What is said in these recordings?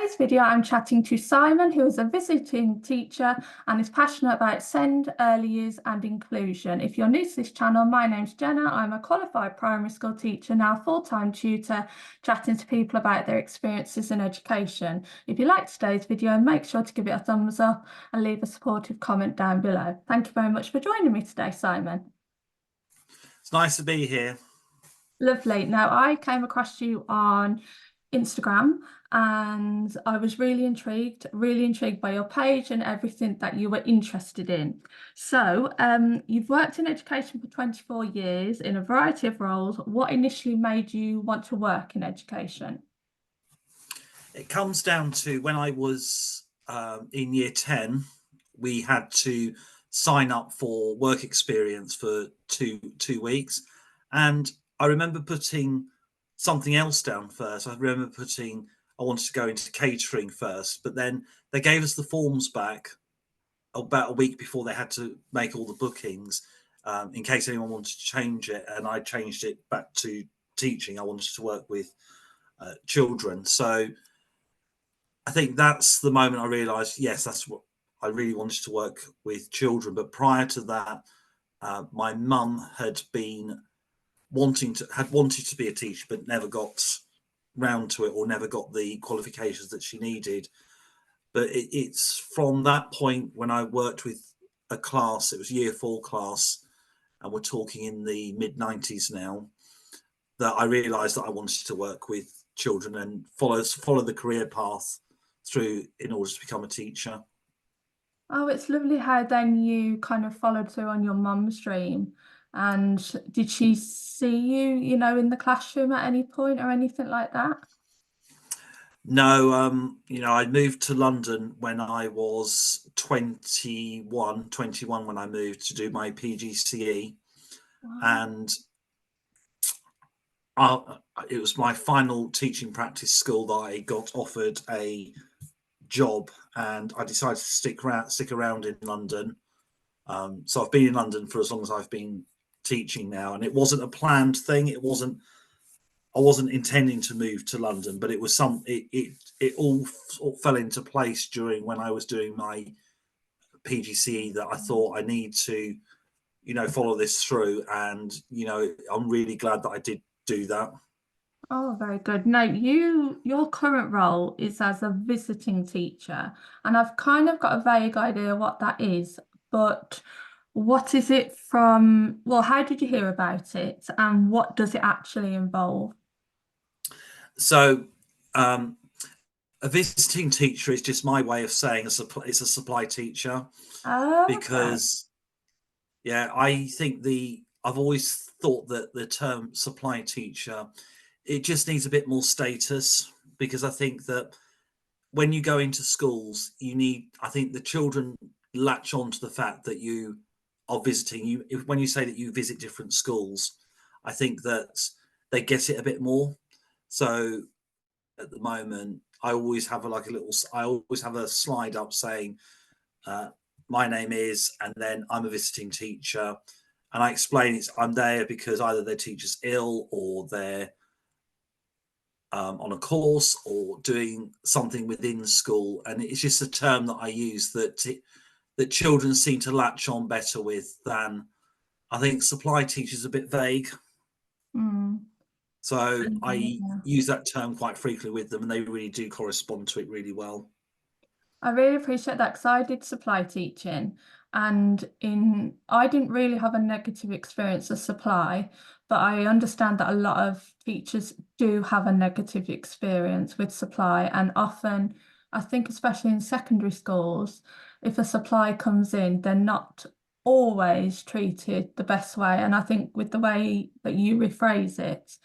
today's video, I'm chatting to Simon, who is a visiting teacher and is passionate about SEND, early years and inclusion. If you're new to this channel, my name's Jenna. I'm a qualified primary school teacher, now full-time tutor, chatting to people about their experiences in education. If you like today's video, make sure to give it a thumbs up and leave a supportive comment down below. Thank you very much for joining me today, Simon. It's nice to be here. Lovely. Now, I came across you on Instagram and I was really intrigued by your page and everything that you were interested in. So you've worked in education for 24 years in a variety of roles. What initially made you want to work in education? It comes down to when I was in year 10, we had to sign up for work experience for two weeks. And I remember putting something else down first. I remember putting, I wanted to go into catering first, but then they gave us the forms back about a week before they had to make all the bookings in case anyone wanted to change it. And I changed it back to teaching. I wanted to work with children. So I think that's the moment I realised, yes, that's what I really wanted to work with children. But prior to that, my mum had wanted to be a teacher, but never got round to it or never got the qualifications that she needed. But it's from that point when I worked with a class, it was year 4 class, and we're talking in the mid-90s now, that I realised that I wanted to work with children and follow the career path through in order to become a teacher. Oh, it's lovely how then you kind of followed through on your mum's dream. And did she see you, in the classroom at any point or anything like that? No, I moved to London when I was 21 when I moved to do my PGCE. Wow. And it was my final teaching practice school that I got offered a job, and I decided to stick around in London. So I've been in London for as long as I've been teaching now, and it wasn't a planned thing. I wasn't intending to move to London, but it was it all fell into place during when I was doing my PGCE that I thought I need to, follow this through, and I'm really glad that I did do that. Oh, very good. Now, your current role is as a visiting teacher, and I've kind of got a vague idea what that is, but what is it from, well, how did you hear about it, and what does it actually involve? So, a visiting teacher is just my way of saying it's a supply teacher, Oh, okay. because I think I've always thought that the term supply teacher, it just needs a bit more status, because I think that when you go into schools, I think the children latch on to the fact that you are visiting. When you say that you visit different schools, I think that they get it a bit more. So at the moment, I always have I always have a slide up saying, my name is, and then I'm a visiting teacher. And I explain I'm there because either their teacher's ill, or they're on a course, or doing something within school. And it's just a term that I use that children seem to latch on better with than, I think supply teachers a bit vague. Mm. So I Yeah. use that term quite frequently with them, and they really do correspond to it really well. I really appreciate that because I did supply teaching and I didn't really have a negative experience of supply, but I understand that a lot of teachers do have a negative experience with supply, and often I think especially in secondary schools, if a supply comes in, they're not always treated the best way. And I think with the way that you rephrase it,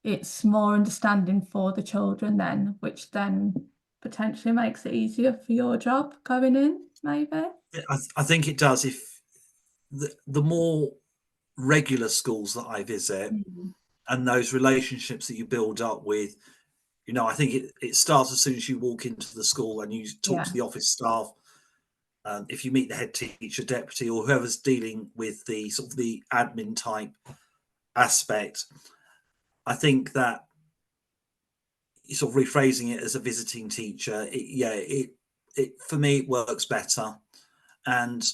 it's more understanding for the children then, which then potentially makes it easier for your job going in, maybe. I think it does. If the more regular schools that I visit, Mm. and those relationships that you build up with, I think it starts as soon as you walk into the school and you talk to Yeah. the office staff. If you meet the head teacher, deputy, or whoever's dealing with the sort of the admin type aspect, I think that sort of rephrasing it as a visiting teacher, it for me it works better. And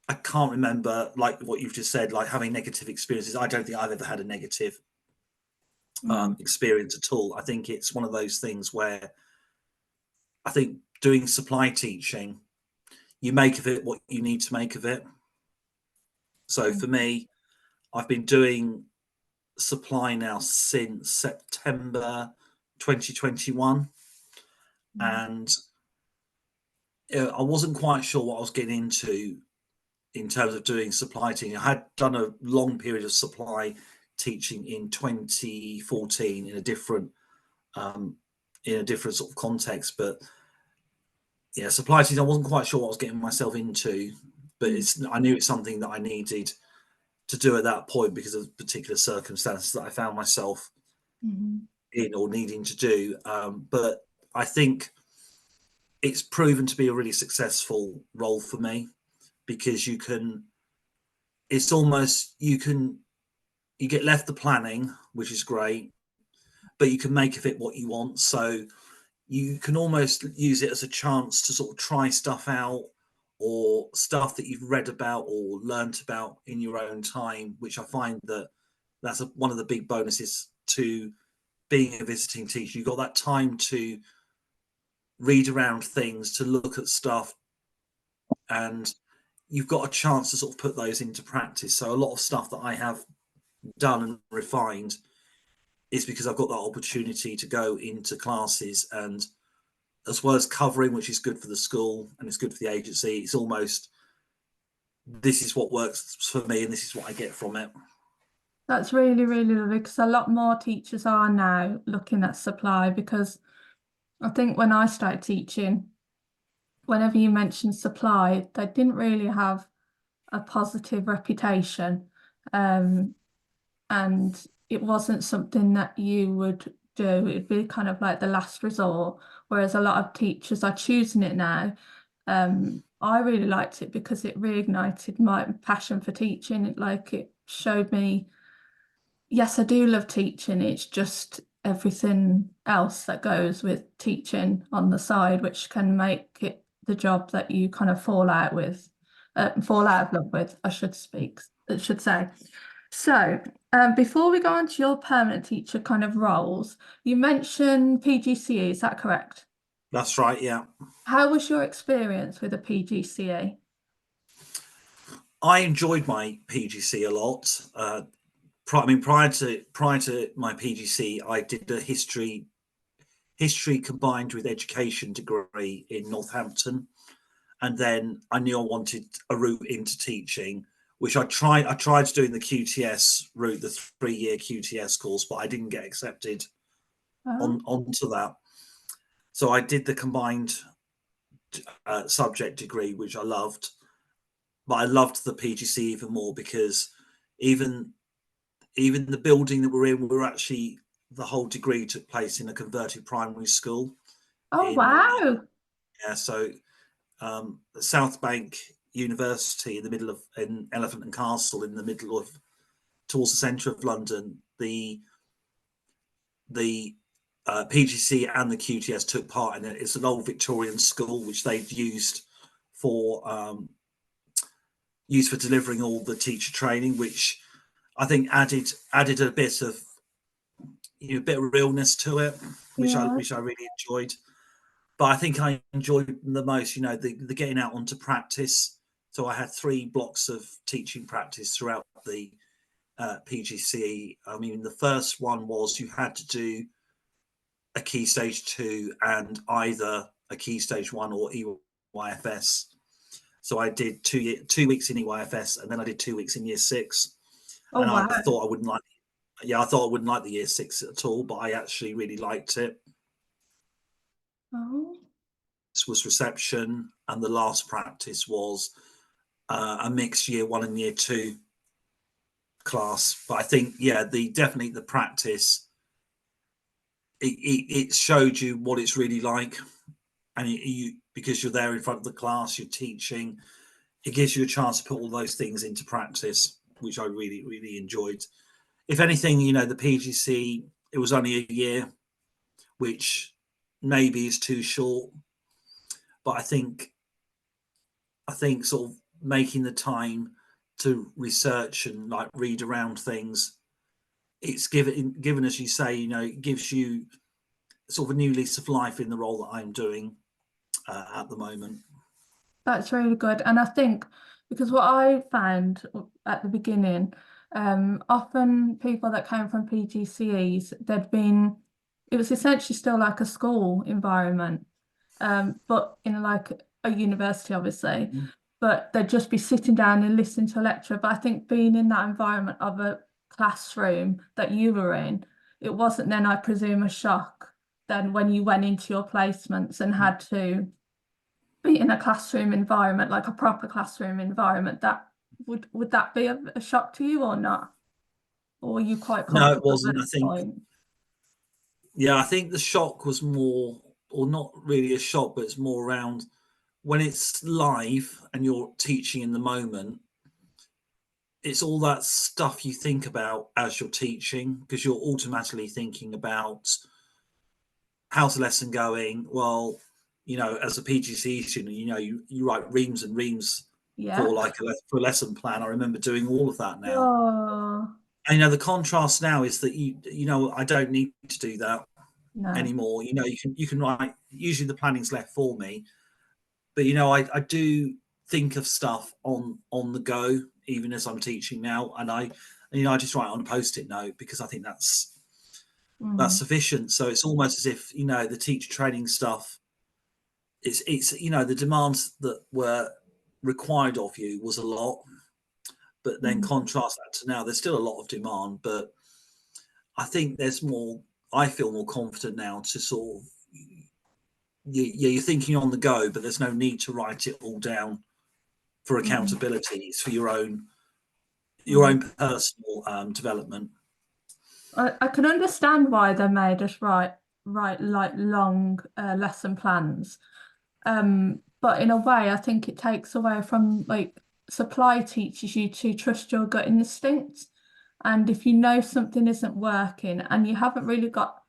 I can't remember, like what you've just said, like having negative experiences. I don't think I've ever had a negative Mm, experience at all. I think it's one of those things where I think doing supply teaching, you make of it what you need to make of it. So mm, for me, I've been doing supply now since September 2021, mm, and I wasn't quite sure what I was getting into in terms of doing supply teaching. I had done a long period of supply teaching in 2014 um, in a different sort of context, but yeah, supply teaching, I wasn't quite sure what I was getting myself into, but mm, it's I knew it's something that I needed to do at that point because of particular circumstances that I found myself mm, in or needing to do. But I think it's proven to be a really successful role for me because it's almost, you get left the planning, which is great, but you can make of it what you want. So you can almost use it as a chance to sort of try stuff out or stuff that you've read about or learnt about in your own time, which I find that one of the big bonuses to being a visiting teacher. You've got that time to read around things, to look at stuff, and you've got a chance to sort of put those into practice. So a lot of stuff that I have done and refined is because I've got that opportunity to go into classes, and as well as covering, which is good for the school and it's good for the agency, it's almost, this is what works for me and this is what I get from it. That's really, really lovely because a lot more teachers are now looking at supply because I think when I started teaching, whenever you mentioned supply, they didn't really have a positive reputation. Um, and it wasn't something that you would do. It'd be kind of like the last resort, whereas a lot of teachers are choosing it now. I really liked it because it reignited my passion for teaching. It showed me, yes, I do love teaching. It's just everything else that goes with teaching on the side, which can make it the job that you kind of fall out of love with, I should say. So, before we go on to your permanent teacher kind of roles, you mentioned PGCE, is that correct? That's right, yeah. How was your experience with a PGCE? I enjoyed my PGC a lot. I mean, prior to my PGC, I did a history combined with education degree in Northampton, and then I knew I wanted a route into teaching, which I tried doing the QTS route, the 3 year QTS course, but I didn't get accepted Oh, onto that. So I did the combined subject degree, which I loved, but I loved the PGC even more because even even the building that we're in, we're actually, the whole degree took place in a converted primary school oh in wow. yeah, so South Bank University in the middle of, in Elephant and Castle, in the middle of, towards the centre of London. The PGC and the QTS took part in it. It's an old Victorian school which they've for used for delivering all the teacher training, which I think added a bit of, a bit of realness to it, Yeah. which I really enjoyed. But I think I enjoyed the most, the getting out onto practice. So I had 3 blocks of teaching practice throughout the PGCE. I mean, the first one was you had to do a Key Stage 2 and either a Key Stage 1 or EYFS. So I did 2 weeks in EYFS, and then I did 2 weeks in Year 6. Oh And I wow. thought I wouldn't like, yeah, I thought I wouldn't like the Year 6 at all, but I actually really liked it. Oh, This was reception, and the last practice was a mixed Year 1 and Year 2 class. But I think, yeah, definitely the practice, it showed you what it's really like, and because you're there in front of the class, you're teaching, it gives you a chance to put all those things into practice, which I really enjoyed. If anything, the PGC, it was only a year, which maybe is too short. But I think sort of making the time to research and like read around things, it's given, as you say, it gives you sort of a new lease of life in the role that I'm doing at the moment. That's really good. And I think because what I found at the beginning, often people that came from PGCEs, it was essentially still like a school environment, but in like a university, obviously. Mhm. But they'd just be sitting down and listening to a lecture. But I think being in that environment of a classroom that you were in, it wasn't then, I presume, a shock then when you went into your placements and had to be in a classroom environment, like a proper classroom environment, that would that be a shock to you or not? Or were you quite No, it comfortable at wasn't. I that think, point? yeah, I think the shock was more, or not really a shock, but it's more around when it's live and you're teaching in the moment. It's all that stuff you think about as you're teaching, because you're automatically thinking about how's the lesson going. Well, as a PGC student, you write reams and reams Yeah. for for a lesson plan. I remember doing all of that now. Oh, And the contrast now is that I don't need to do that no. anymore. You can write. Usually the planning's left for me, but I do think of stuff on the go even as I'm teaching now, and I just write on a post-it note because I think that's Mm, sufficient. So it's almost as if the teacher training stuff. It's the demands that were required of you was a lot, but then mm, contrast that to now. There's still a lot of demand, but I think there's more. I feel more confident now to sort of you're thinking on the go, but there's no need to write it all down for mm, accountability. It's for your own mm. personal development. I can understand why they made us write like long lesson plans. But in a way, I think it takes away from like supply teaches you to trust your gut instinct. And if you know something isn't working and you haven't really got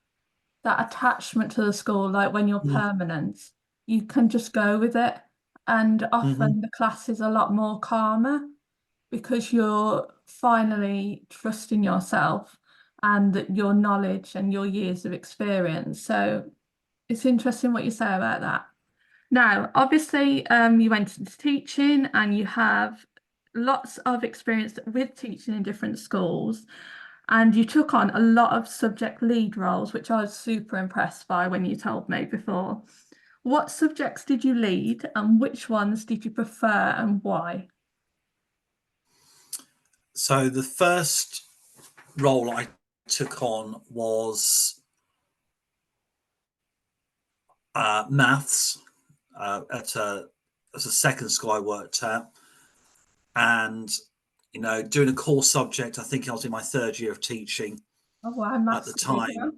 that attachment to the school, like when you're permanent, you can just go with it. And Mm-hmm. often the class is a lot more calmer because you're finally trusting yourself and your knowledge and your years of experience. So it's interesting what you say about that. Now, obviously, you went into teaching and you have lots of experience with teaching in different schools, and you took on a lot of subject lead roles, which I was super impressed by when you told me before. What subjects did you lead, and which ones did you prefer, and why? So the first role I took on was maths at a second school I worked at, and doing a core subject. I think I was in my third year of teaching Oh, wow, at the maths, a big time. one.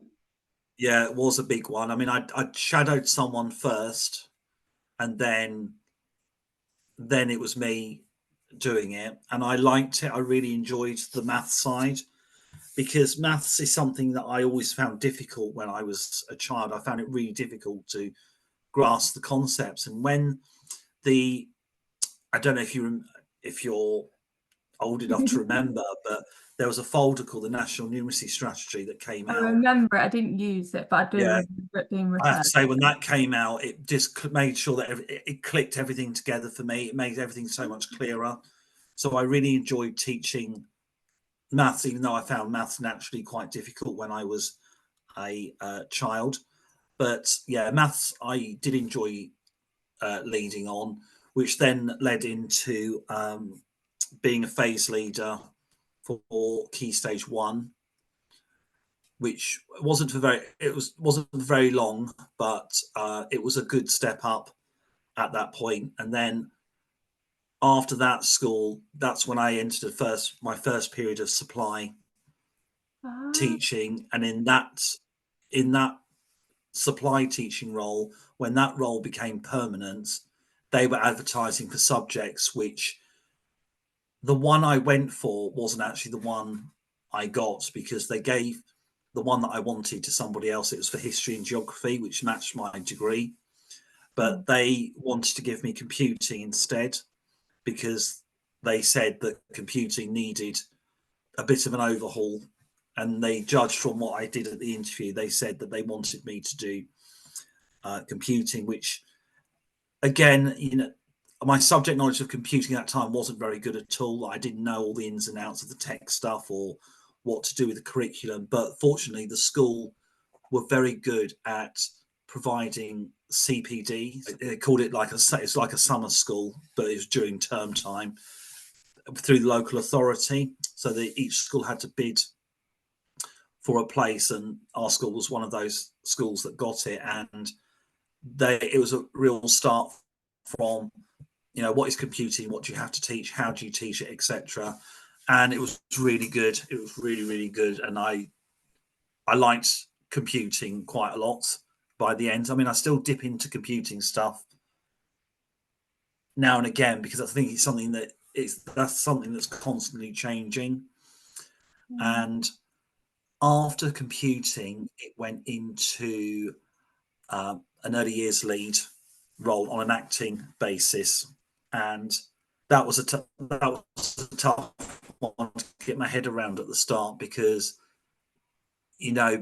Yeah, it was a big one. I mean, I shadowed someone first, and then it was me doing it, and I liked it. I really enjoyed the math side because maths is something that I always found difficult when I was a child. I found it really difficult to grasp the concepts, and when the I don't know if you're old enough to remember, but there was a folder called the National Numeracy Strategy that came I out. remember it, I didn't use it, but I do Yeah, remember it being I have to referred say, when to. that came out, it just made sure that it clicked everything together for me. It made everything so much clearer. So I really enjoyed teaching maths, even though I found maths naturally quite difficult when I was a child. But yeah, maths I did enjoy leading on, which then led into being a phase leader for Key Stage 1, which wasn't very long, but it was a good step up at that point. And then after that school, that's when I entered my first period of supply Ah, teaching, and in that supply teaching role, when that role became permanent, they were advertising for subjects which the one I went for wasn't actually the one I got, because they gave the one that I wanted to somebody else. It was for history and geography, which matched my degree, but they wanted to give me computing instead because they said that computing needed a bit of an overhaul, and they judged from what I did at the interview. They said that they wanted me to do computing, which again, my subject knowledge of computing at that time wasn't very good at all. I didn't know all the ins and outs of the tech stuff or what to do with the curriculum. But fortunately, the school were very good at providing CPD. They called it it's like a summer school, but it was during term time through the local authority. So each school had to bid for a place, and our school was one of those schools that got it. And it was a real start from, what is computing, what do you have to teach, how do you teach it, etc. And it was really good. It was really, really good. And I liked computing quite a lot by the end. I mean, I still dip into computing stuff now and again because I think it's something that's something that's constantly changing. And after computing, it went into an early years lead role on an acting basis, and that was a tough one to get my head around at the start because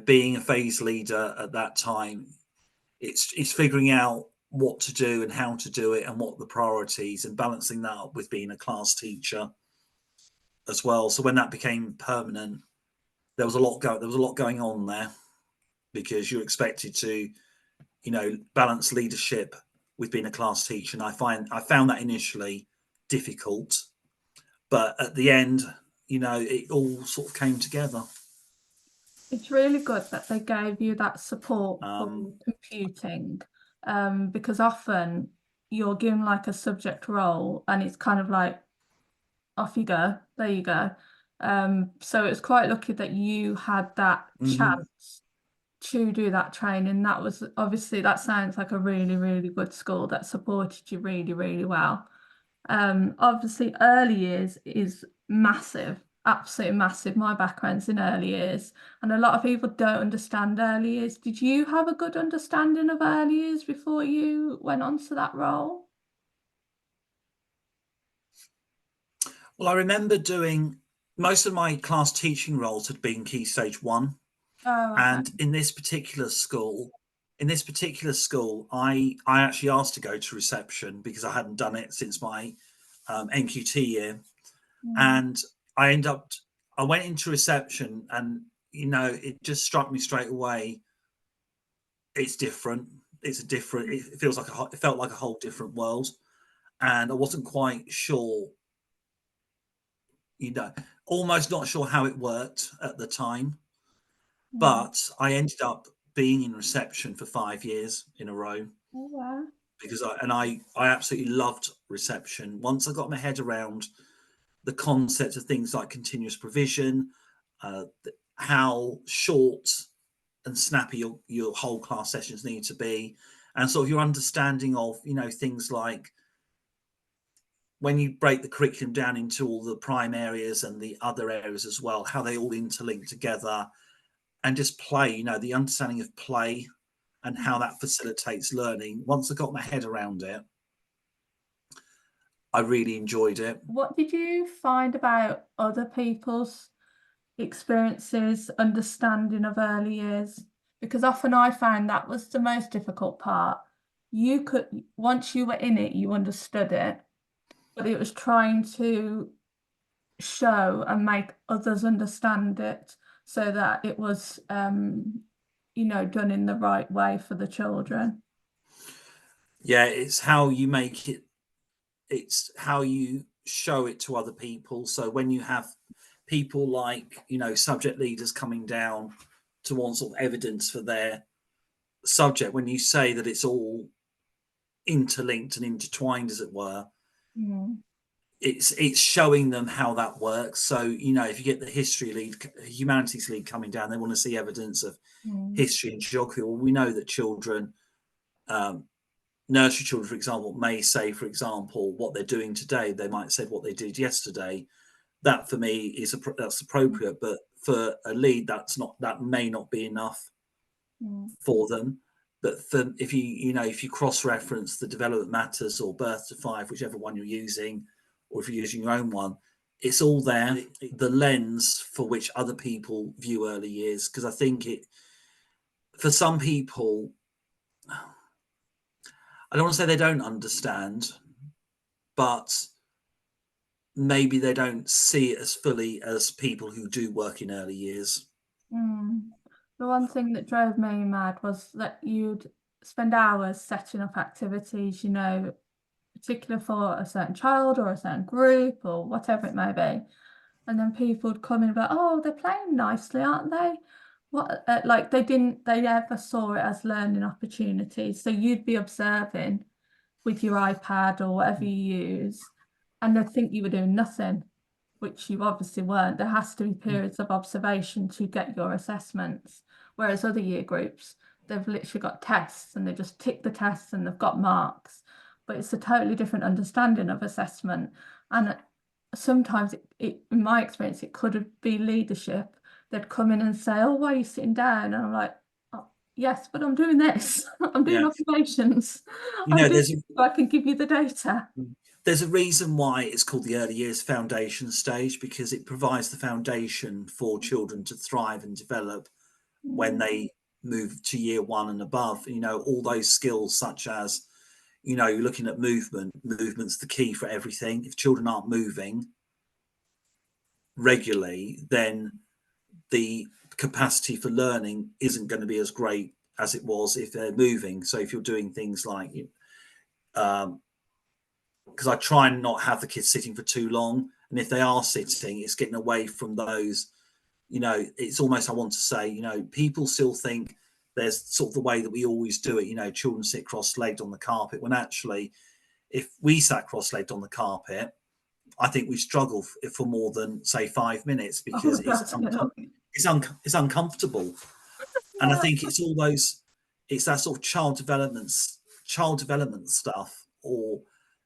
being a phase leader at that time, it's figuring out what to do and how to do it and what the priorities, and balancing that up with being a class teacher as well. So when that became permanent, there was a lot going on there because you're expected to balance leadership with being a class teacher. And I found that initially difficult, but at the end, it all sort of came together. It's really good that they gave you that support for computing, because often you're given like a subject role and it's kind of like, off you go, there you go. So it's quite lucky that you had that chance to do that training. That was obviously, that sounds like a really, really good school that supported you really, really well. Obviously, early years is massive, absolutely massive. My background's in early years, and a lot of people don't understand early years. Did you have a good understanding of early years before you went on to that role? Well, I remember doing most of my class teaching roles had been Key Stage 1. Oh, okay. And in this particular school, I actually asked to go to reception because I hadn't done it since my NQT year. And I went into reception, and it just struck me straight away. It's different. It felt like a whole different world. And I wasn't quite sure, almost not sure how it worked at the time. But I ended up being in reception for 5 years in a row Oh, wow. because I absolutely loved reception. Once I got my head around the concept of things like continuous provision, how short and snappy your whole class sessions need to be, and sort of your understanding of things like when you break the curriculum down into all the prime areas and the other areas as well, how they all interlink together, and just play, the understanding of play and how that facilitates learning. Once I got my head around it, I really enjoyed it. What did you find about other people's experiences, understanding of early years? Because often I found that was the most difficult part. You could, once you were in it, you understood it, but it was trying to show and make others understand it so that it was, done in the right way for the children. Yeah, it's how you make it, it's how you show it to other people. So when you have people like, subject leaders coming down to want sort of evidence for their subject, when you say that it's all interlinked and intertwined, as it were, it's showing them how that works. So if you get the humanities lead coming down, they want to see evidence of history and geography. Well, we know that children, nursery children, for example, may say, for example, what they're doing today. They might say what they did yesterday. That for me that's appropriate. But for a lead, that may not be enough for them. But for, if you cross-reference the Development Matters or Birth to Five, whichever one you're using, or if you're using your own one, it's all there. The lens for which other people view early years, because I think for some people, I don't want to say they don't understand, but maybe they don't see it as fully as people who do work in early years. The one thing that drove me mad was that you'd spend hours setting up activities, particular for a certain child or a certain group or whatever it may be. And then people would come in and be like, oh, they're playing nicely, aren't they? What, like they ever saw it as learning opportunities. So you'd be observing with your iPad or whatever you use, and they'd think you were doing nothing, which you obviously weren't. There has to be periods of observation to get your assessments. Whereas other year groups, they've literally got tests and they just tick the tests and they've got marks. But it's a totally different understanding of assessment. And sometimes in my experience, it could be leadership. They'd come in and say, oh, why are you sitting down? And I'm like, oh, yes, but I'm doing this. I'm doing Yeah, observations. you I'm know, doing this so I can give you the data. there's a reason why it's called the early years foundation stage, because it provides the foundation for children to thrive and develop when they move to year one and above. All those skills such as, you're looking at movement's the key for everything. If children aren't moving regularly, then the capacity for learning isn't going to be as great as it was if they're moving. So if you're doing things like, because I try and not have the kids sitting for too long, and if they are sitting, it's getting away from those. It's almost, I want to say, people still think there's sort of the way that we always do it. Children sit cross-legged on the carpet, when actually, if we sat cross-legged on the carpet, I think we struggle for more than, say, 5 minutes, Oh, because definitely. it's uncomfortable. And I Yeah. think it's that sort of child development stuff, or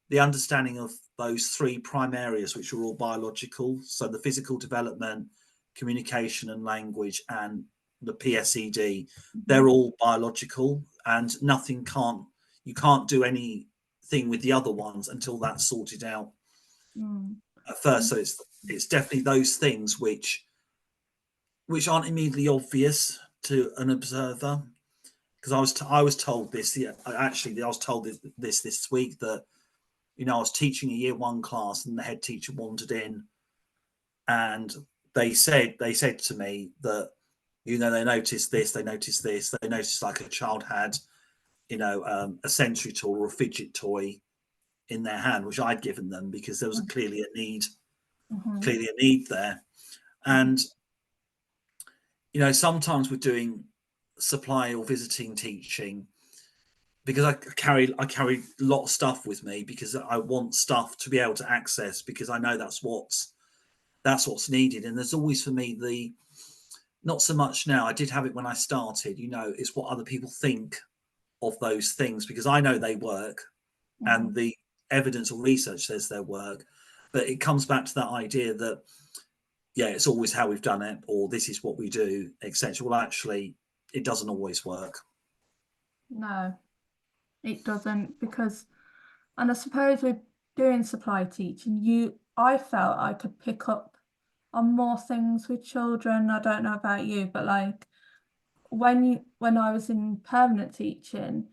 the understanding of those three prime areas, which are all biological. So the physical development, communication and language, and the PSED, they're all biological, and you can't do anything with the other ones until that's sorted out at first. So it's definitely those things which aren't immediately obvious to an observer. Because I was told this. Yeah, actually, I was told this week that I was teaching a year one class, and the head teacher wandered in, and they said to me that they noticed this, they noticed like a child had a sensory toy or a fidget toy in their hand, which I'd given them because there was clearly a need there. And sometimes we're doing supply or visiting teaching, because I carry a lot of stuff with me, because I want stuff to be able to access, because I know that's what's needed. And there's always, for me, not so much now, I did have it when I started, it's what other people think of those things, because I know they work and the evidence or research says they work. But it comes back to that idea that, yeah, it's always how we've done it, or this is what we do, etc. Well, actually, it doesn't always work. No, it doesn't, because, and I suppose with doing supply teaching, I felt I could pick up on more things with children. I don't know about you, but like when I was in permanent teaching,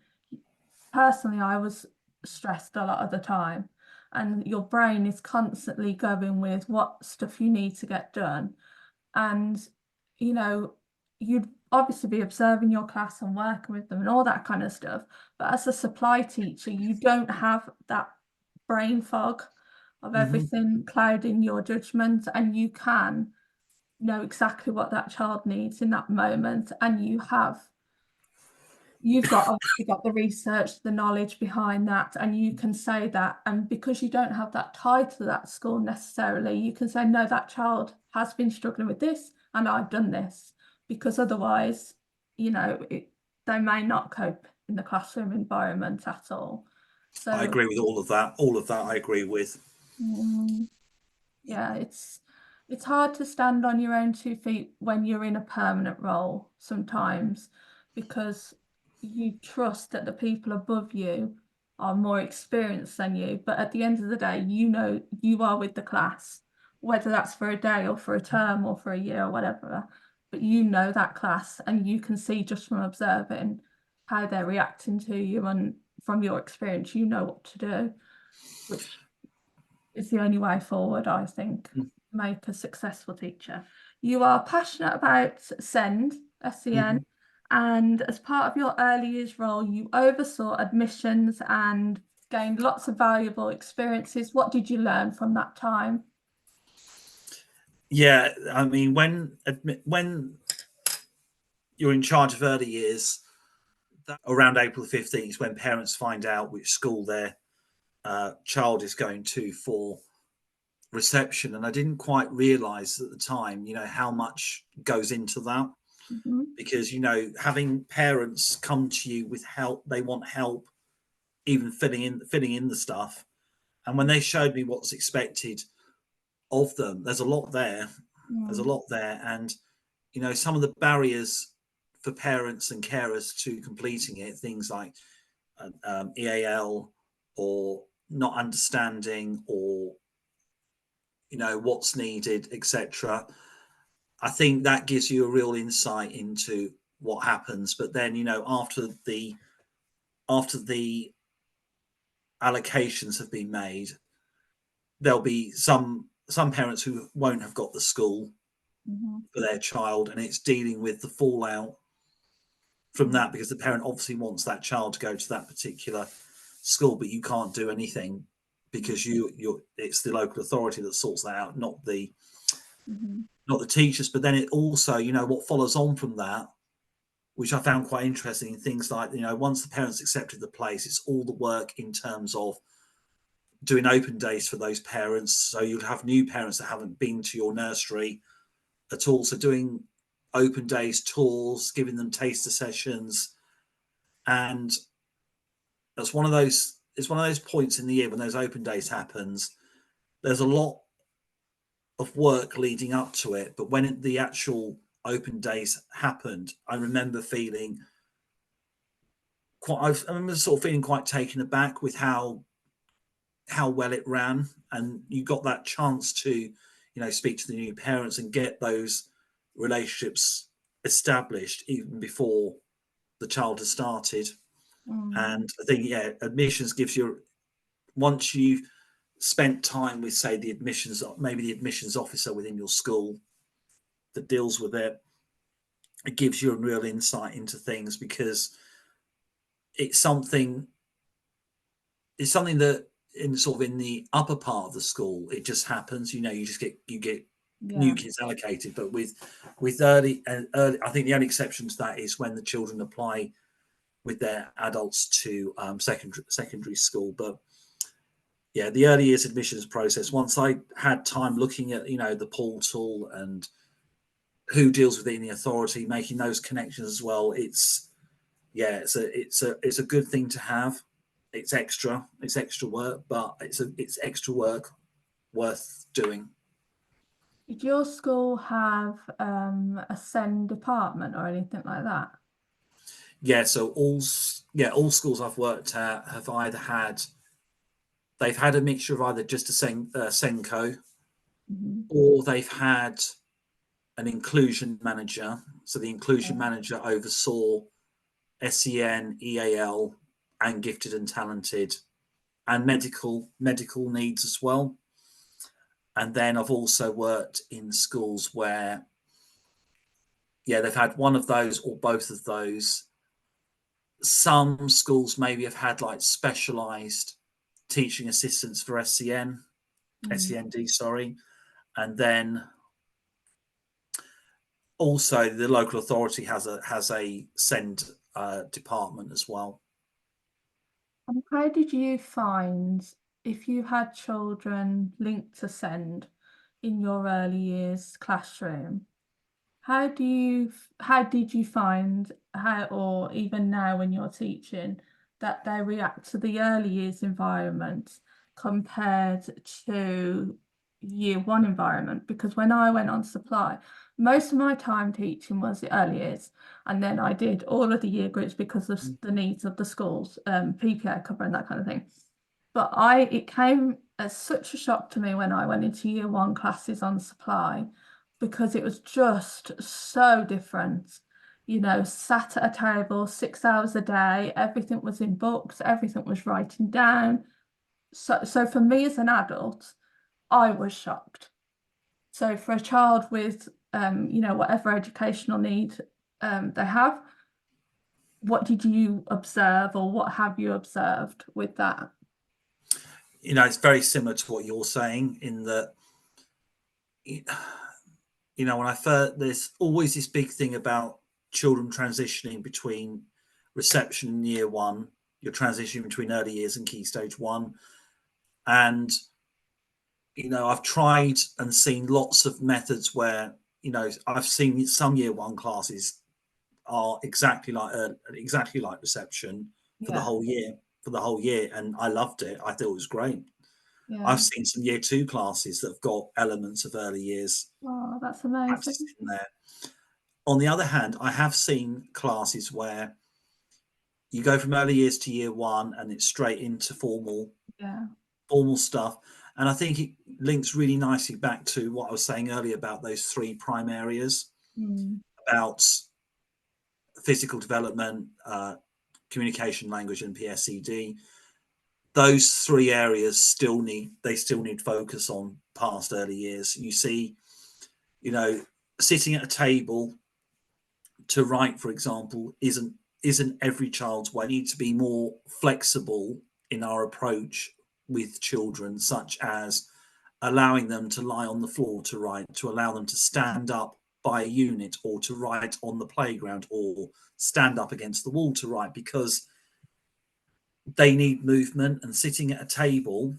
personally, I was stressed a lot of the time, and your brain is constantly going with what stuff you need to get done. And, you know, you'd obviously be observing your class and working with them and all that kind of stuff. But as a supply teacher, you don't have that brain fog of Mm-hmm. everything clouding your judgment, and you can know exactly what that child needs in that moment. And you've got obviously got the research, the knowledge behind that, and you can say that. And because you don't have that tie to that school necessarily, you can say, no, that child has been struggling with this and I've done this. Because otherwise, they may not cope in the classroom environment at all. I So agree with all of that. All of that I agree with. mm, yeah, it's It's hard to stand on your own 2 feet when you're in a permanent role sometimes because you trust that the people above you are more experienced than you. But at the end of the day, you know you are with the class, whether that's for a day or for a term or for a year or whatever. But you know that class and you can see just from observing how they're reacting to you, and from your experience, you know what to do, which is the only way forward, I think, Mm. make a successful teacher. You are passionate about SEN, Mhm. and as part of your early years role, you oversaw admissions and gained lots of valuable experiences. What did you learn from that time? Yeah, I mean, when you're in charge of early years, around April 15th is when parents find out which school their child is going to for reception. And I didn't quite realize at the time, how much goes into that. Mhm. Because, having parents come to you with help, they want help, even filling in the stuff. And when they showed me what's expected of them, there's a lot there. There's a Mm. lot there. And, some of the barriers for parents and carers to completing it, things like EAL, or not understanding, or what's needed, etc. I think that gives you a real insight into what happens. But then, after the allocations have been made, there'll be some parents who won't have got the school Mhm. for their child, and it's dealing with the fallout from Mm. that, because the parent obviously wants that child to go to that particular school, but you can't do anything because it's the local authority that sorts that out, Mhm. not the teachers. But then it also, what follows on from that, which I found quite interesting, things like, once the parents accepted the place, it's all the work in terms of doing open days for those parents. So you'll have new parents that haven't been to your nursery at all. So doing open days tours, giving them taster sessions. And that's one of those, it's one of those points in the year when those open days happens. There's a lot of work leading up to it, but when the actual open days happened, I remember feeling I remember sort of feeling quite taken aback with how well it ran, and you got that chance to speak to the new parents and get those relationships established even before the child has started. Mm. And I think, yeah, admissions gives you, once you've spent time with, say, maybe the admissions officer within your school that deals with it, it gives you a real insight into things, because it's something it's something that, in the upper part of the school, it just happens. You get new Yeah. kids allocated. But with early, I think the only exception to that is when the children apply with their adults to secondary school. But yeah, the early years admissions process, once I had time looking at the portal and who deals with it in the authority, making those connections as well, yeah, it's a good thing to have. It's extra work, but it's extra work worth doing. Did your school have a SEN department or anything like that? Yeah, so all schools I've worked at have they've had a mixture of either just a Senko, Mhm. or they've had an inclusion manager. So the inclusion Okay. manager oversaw SEN, EAL, and gifted and talented, and medical needs as well. And then I've also worked in schools where, yeah, they've had one of those or both of those. Some schools maybe have had like specialized teaching assistants for Mm. SEND, sorry. And then also the local authority has a send department as well. And how did you find, if you had children linked to SEND in your early years classroom, how did you find how, or even now when you're teaching, that they react to the early years environment compared to year one environment, because when I went on supply, most of my time teaching was the early years, and then I did all of the year groups because of the needs of the schools, PPA cover and that kind of thing. But it came as such a shock to me when I went into year one classes on supply, because it was just so different. You know, sat at a table 6 hours a day, everything was in books, everything was writing down. So for me as an adult, I was shocked. So for a child with, you know, whatever educational need they have, what did you observe, or what have you observed with that? You know, it's very similar to what you're saying in that, you know, when I first, there's always this big thing about children transitioning between reception and year one. You're transitioning between early years and key stage one. And, you know, I've tried and seen lots of methods where, you know, I've seen some year one classes are exactly like reception for the Yeah, whole year, and I loved it. I thought it was great. yeah. I've seen some year two classes that have got elements of early years Oh, that's amazing. practice in there. On the other hand, I have seen classes where you go from early years to year one and it's straight into Yeah. formal stuff. And I think it links really nicely back to what I was saying earlier about those three prime areas Mm, about physical development, communication, language, and PSED. Those three areas still need focus on past early years. You see, you know, sitting at a table to write, for example, isn't every child's way. We need to be more flexible in our approach with children, such as allowing them to lie on the floor to write, to allow them to stand up by a unit, or to write on the playground, or stand up against the wall to write, because they need movement. And sitting at a table,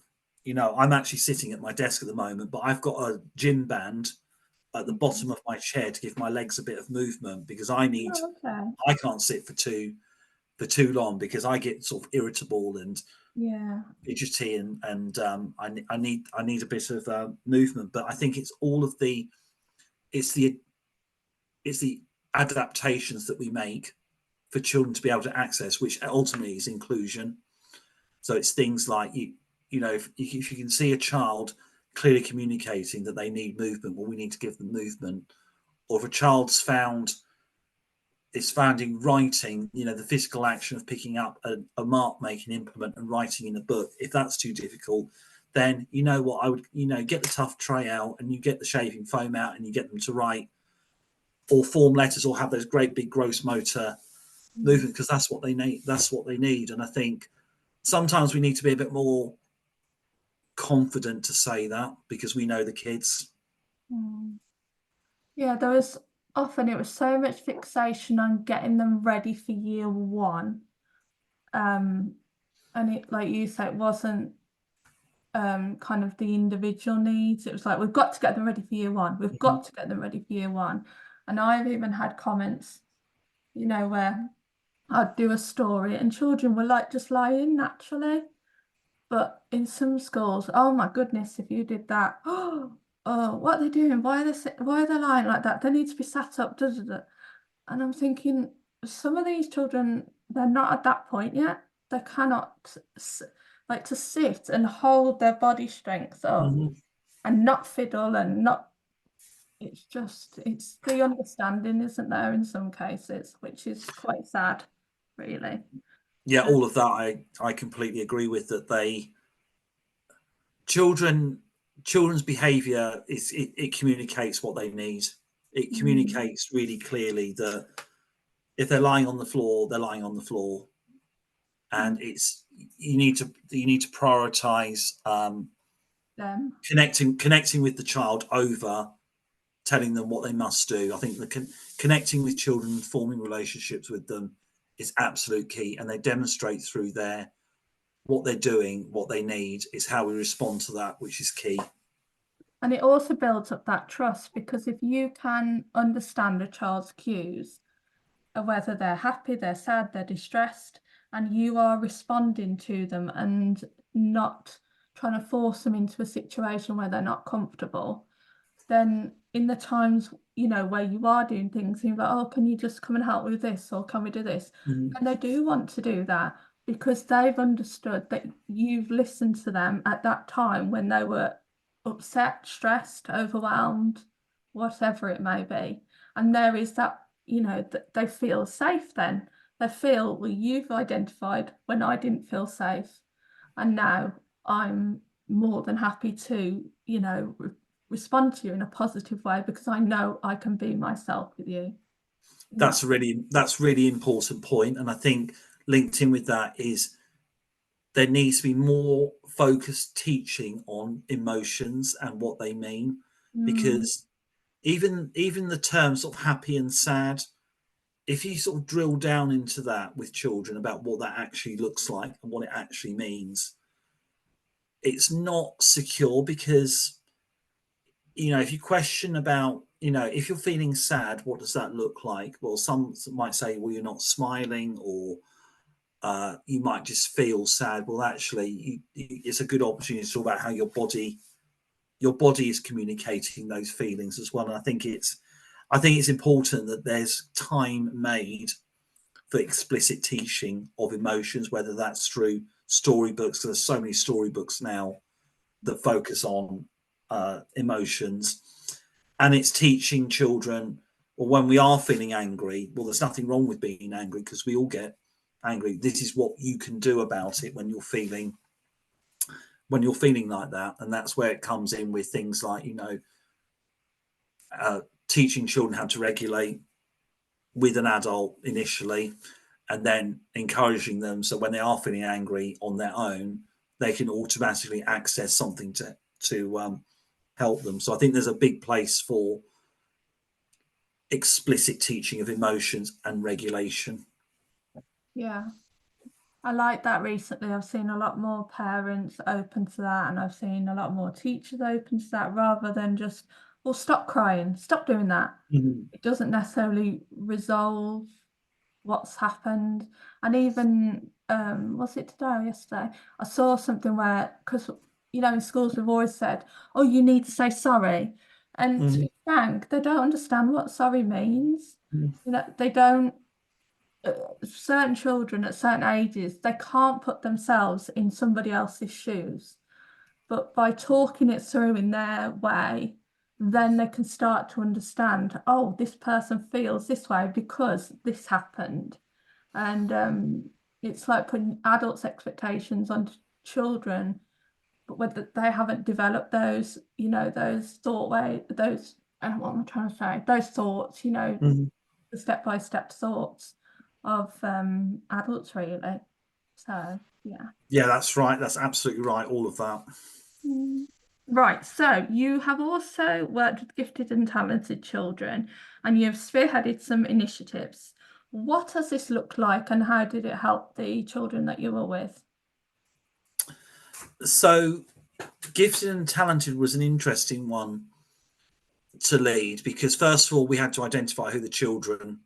you know, I'm actually sitting at my desk at the moment, but I've got a gym band at the mm. bottom of my chair to give my legs a bit of movement, because Oh, okay. I can't sit for too long, because I get sort of irritable and Yeah. fidgety, I need a bit of movement. But I think it's all of the it's the it's the adaptations that we make for children to be able to access, which ultimately is inclusion. So it's things like you know, if you can see a child clearly communicating that they need movement, well, we need to give them movement. Or if a child's found is finding writing, you know, the physical action of picking up a mark making implement and writing in a book, if that's too difficult, then you know what, I would, you know, get the tough tray out and you get the shaving foam out and you get them to write or form letters or have those great big gross motor Mm, movement, because that's what they need. That's what they need. And I think sometimes we need to be a bit more confident to say that, because we know the kids. mm. Yeah, there was often it was so much fixation on getting them ready for year one. Um, and it, like you said, it wasn't kind of the individual needs. It was like, we've got to get them ready for year one. We've Mhm. got to get them ready for year one. And I've even had comments, you know, where I'd do a story and children were like just lying naturally. But in some schools, oh my goodness, if you did that, oh, what are they doing? Why are they lying like that? They need to be sat up. Da, da, da. And I'm thinking, some of these children, they're not at that point yet. They cannot like to sit and hold their body strength up Mhm. and not fiddle and not. It's the understanding isn't there in some cases, which is quite sad, really. Yeah, Uh, all of that I completely agree with. That they children children's behavior it communicates what they need. It mm, communicates really clearly that if they're lying on the floor, they're lying on the floor. mm, And it's you need to prioritize them. connecting with the child over telling them what they must do. I think connecting with children and forming relationships with them is absolute key, and they demonstrate through their what they're doing, what they need. Is how we respond to that, which is key. And it also builds up that trust, because if you can understand a child's cues, whether they're happy, they're sad, they're distressed, and you are responding to them and not trying to force them into a situation where they're not comfortable, then in the times, you know, where you are doing things, you're like, oh, can you just come and help with this, or can we do this? Mhm. And they do want to do that because they've understood that you've listened to them at that time when they were upset, stressed, overwhelmed, whatever it may be. And there is that, you know, that they feel safe then. They feel, well, you've identified when I didn't feel safe, and now I'm more than happy to, you know, respond to you in a positive way because I know I can be myself with you. That's a really important point, and I think linked in with that is there needs to be more focused teaching on emotions and what they mean, Mm, because even the terms sort of happy and sad, if you sort of drill down into that with children about what that actually looks like and what it actually means, it's not secure. Because if you question about, if you're feeling sad, what does that look like? Well, some might say, well, you're not smiling, or you might just feel sad. Well, actually, it's a good opportunity to talk about how your body is communicating those feelings as well. And I think it's important that there's time made for explicit teaching of emotions, whether that's through storybooks. There's so many storybooks now that focus on emotions, and it's teaching children, well, when we are feeling angry, well, there's nothing wrong with being angry, because we all get angry. This is what you can do about it when you're feeling like that. And that's where it comes in with things like, teaching children how to regulate with an adult initially, and then encouraging them so when they are feeling angry on their own, they can automatically access something to help them. So I think there's a big place for explicit teaching of emotions and regulation. yeah, I like that. Recently I've seen a lot more parents open to that, and I've seen a lot more teachers open to that, rather than just, well, stop crying, stop doing that. Mhm. It doesn't necessarily resolve what's happened. And even was it today or yesterday, I saw something where, because you know in schools we've always said, oh, you need to say sorry, and to Mhm. be frank, they don't understand what sorry means. Mhm. You know, they don't. Certain children at certain ages, they can't put themselves in somebody else's shoes, but by talking it through in their way, then they can start to understand, oh, this person feels this way because this happened. And it's like putting adults' expectations on children, but whether they haven't developed those, you know, those thought way, those, what am I trying to say? Those thoughts, you know, Mhm. the step-by-step thoughts of adults, really. So, yeah. Yeah, that's right. That's absolutely right. All of that. Mm. Right, so you have also worked with gifted and talented children, and you've spearheaded some initiatives. What does this look like, and how did it help the children that you were with? So, gifted and talented was an interesting one to lead, because first of all, we had to identify who the children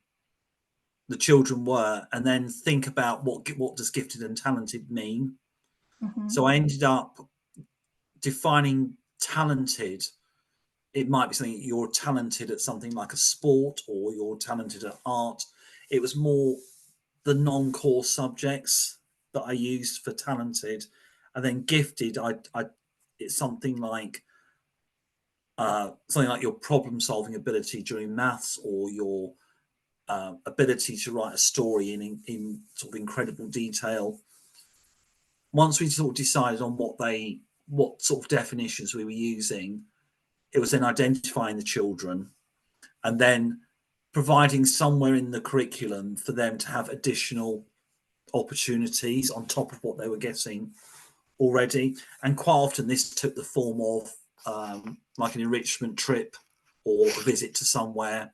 were, and then think about what does gifted and talented mean. Hmm. So I ended up defining talented. It might be something, you're talented at something like a sport, or you're talented at art. It was more the non-core subjects that I used for talented. And then gifted, I it's something like your problem solving ability during maths, or your ability to write a story in sort of incredible detail. Once we sort of decided on what sort of definitions we were using, it was then identifying the children, and then providing somewhere in the curriculum for them to have additional opportunities on top of what they were getting already. And quite often this took the form of like an enrichment trip, or a visit to somewhere.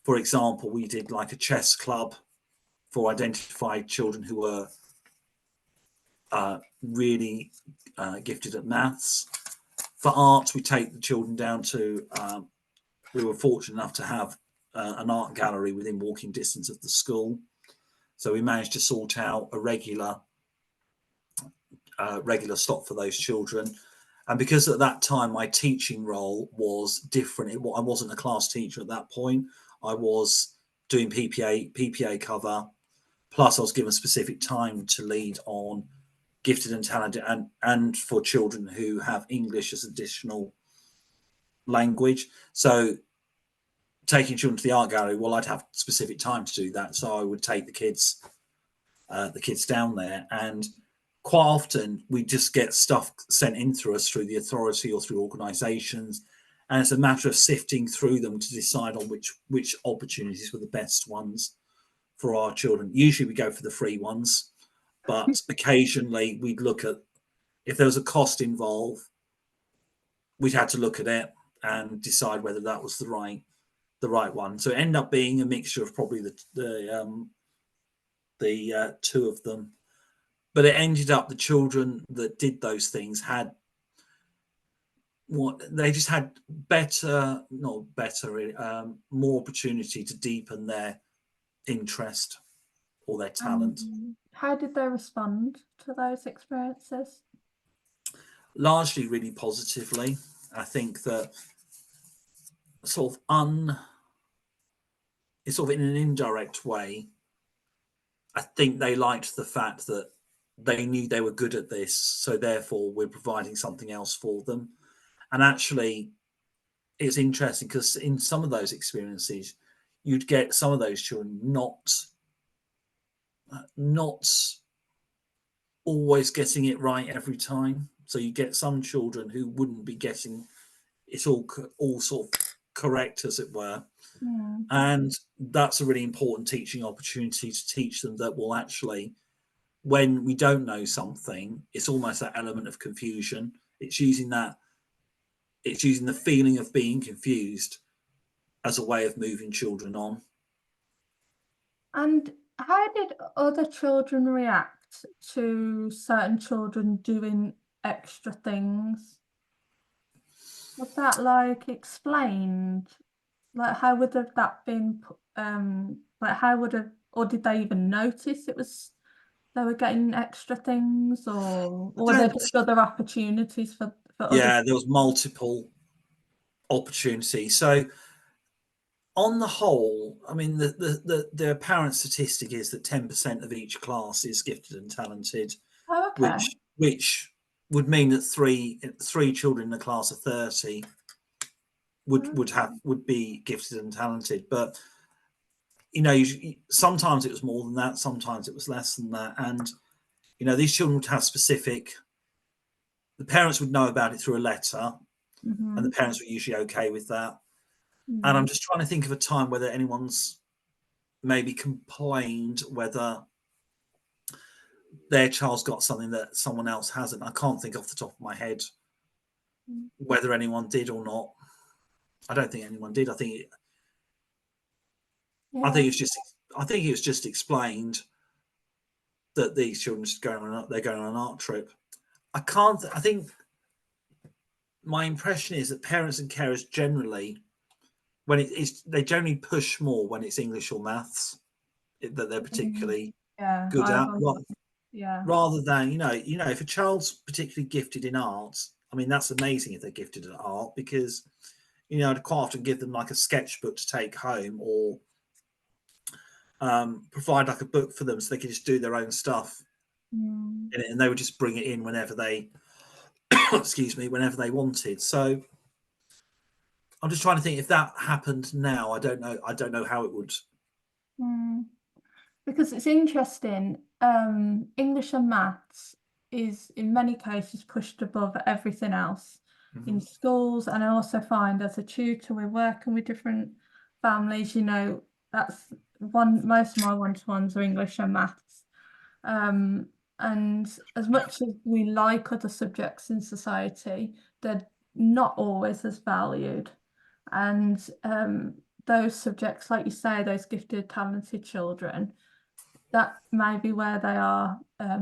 For example, we did like a chess club for identified children who were really gifted at maths. For art, we take the children down to, we were fortunate enough to have an art gallery within walking distance of the school. So we managed to sort out a regular regular slot for those children. And because at that time my teaching role was different, I wasn't a class teacher at that point. I was doing PPA cover, plus I was given specific time to lead on gifted and talented, and for children who have English as additional language. So taking children to the art gallery, well, I'd have specific time to do that. So I would take the kids down there, and quite often we just get stuff sent in through us through the authority or through organisations, and it's a matter of sifting through them to decide on which opportunities were the best ones for our children. Usually we go for the free ones, but occasionally we'd look at, if there was a cost involved, we'd had to look at it and decide whether that was the right one. So it ended up being a mixture of probably the two of them. But it ended up the children that did those things had they just had more opportunity to deepen their interest or their talent. How did they respond to those experiences? Largely really positively. I think that it's sort of in an indirect way, I think they liked the fact that they knew they were good at this, so therefore we're providing something else for them. And actually, it's interesting because in some of those experiences, you'd get some of those children not always getting it right every time. So you get some children who wouldn't be getting it all sort of correct, as it were. Mm. And that's a really important teaching opportunity to teach them that, well, actually, when we don't know something, it's almost that element of confusion. It's using the feeling of being confused as a way of moving children on. And how did other children react to certain children doing extra things? Was that like explained? Like how would have that been like how would have, or did they even notice it was they were getting extra things, or I were there don't. just other opportunities for other? Yeah, there was multiple opportunities. So on the whole, I mean, the apparent statistic is that 10% of each class is gifted and talented, Oh, okay. which would mean that three children in a class of 30 would be gifted and talented. But sometimes it was more than that, sometimes it was less than that, and these children would have specific. The parents would know about it through a letter, and the parents were usually okay with that. And I'm just trying to think of a time whether anyone's maybe complained whether their child's got something that someone else hasn't. I can't think off the top of my head whether anyone did or not. I don't think anyone did. I think it was just explained that these children they're going on an art trip. I think my impression is that parents and carers generally, when they generally push more when it's English or maths that they're particularly Yeah, good at, yeah. rather than if a child's particularly gifted in art, I mean, that's amazing if they're gifted at art, because I'd quite often give them like a sketchbook to take home, or provide like a book for them so they could just do their own stuff in it, and they would just bring it in whenever they whenever they wanted. So I'm just trying to think, if that happened now, I don't know how it would. Because it's interesting, English and maths is in many cases pushed above everything else in schools. And I also find as a tutor, we're working with different families, that's most of my one-to-ones are English and maths. And as much as we like other subjects in society, they're not always as valued. And those subjects, like you say, those gifted, talented children, that may be where they are